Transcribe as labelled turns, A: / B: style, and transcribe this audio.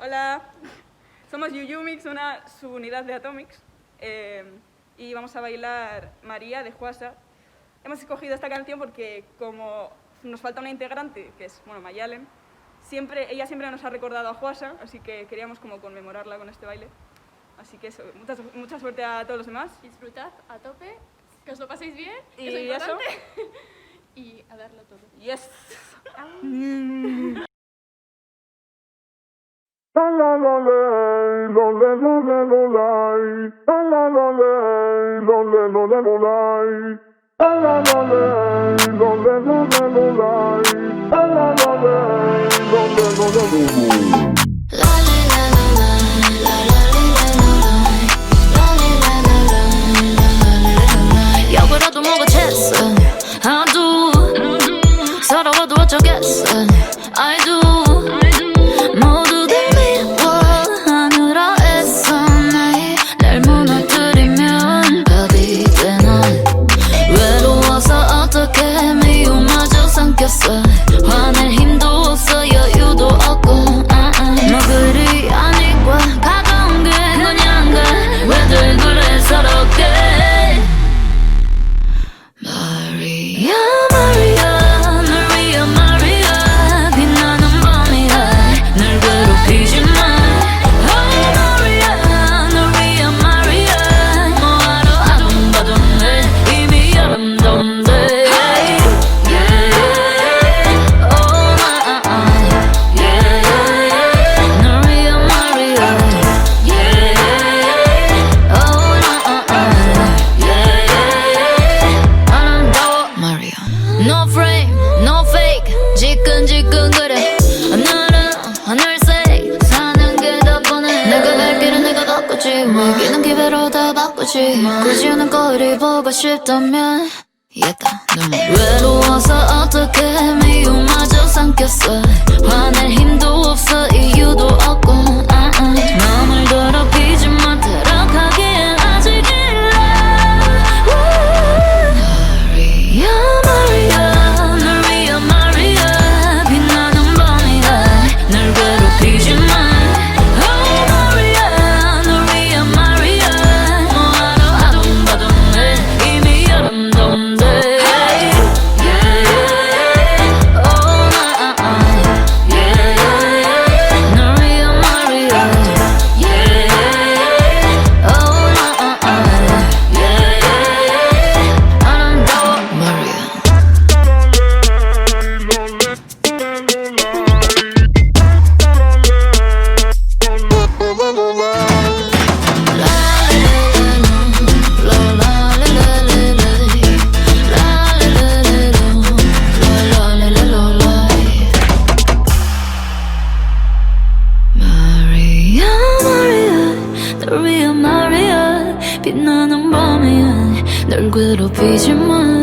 A: Hola, somos Yuyumix, una subunidad de Atomics, y vamos a bailar María de Juasa. Hemos escogido esta canción porque como nos falta una integrante, que es, bueno, Mayalen, ella siempre nos ha recordado a Juasa, así que queríamos como conmemorarla con este baile. Así que eso, mucha suerte a todos los demás.
B: Disfrutad a tope, que os lo paséis bien,
A: y
B: que es
A: eso.
B: importante. Y a darlo todo.
A: Yes.
C: La la la lay, lo le lo le lo lay. La la la lay, lo le lo le lo lay. La la la lay, lo le lo le lo lay. La la la lay, lo le lo le lo lay.
D: 역으로도 뭐가 챘어 I do 서러워도 어쩌겠어 I do 모두들 미워하느라 애써 날 무너뜨리면 답이 돼 넌 외로워서 어떻게 미움마저 삼켰어 화낼 힘도 없어 여유도 없고 뭐 그리 아니까 가까운 게 그냥가 왜들 그래 서럽게 Maria, Maria, Maria, Maria 빛나는 밤이야 날 괴롭히지 마 Oh Maria, Maria, Maria 뭐하러 아둥바둥해 이미 여름동데 Hey, yeah, oh my, yeah, Maria, Maria, yeah, oh Maria. No frame, no fake 지끈지끈거려 하늘은 하늘색 사는 게 더 뻔해 내가 갈 길은 내가 바꾸지 위기는 기회로 다 바꾸지 굳이 않은 거리 보고 싶다면 얘다 눈물 외로워서 어떻게 미움마저 삼켰어 화낼 힘도 없어 이유도 없고 마음을 더럽히지 마 들어가기엔 아직 일러 Maria, Maria, Maria, Maria 빛나는 밤이야 날 괴롭히지 마 Oh Maria, Maria, Maria 뭐하러 아둥바둥해 이미 여름동데 Hey, yeah, oh my, yeah, Maria, Maria, yeah, oh my, yeah, 아름다워 Maria Maria, Maria, Maria, Maria 빛나는 밤이야 널 괴롭히지 마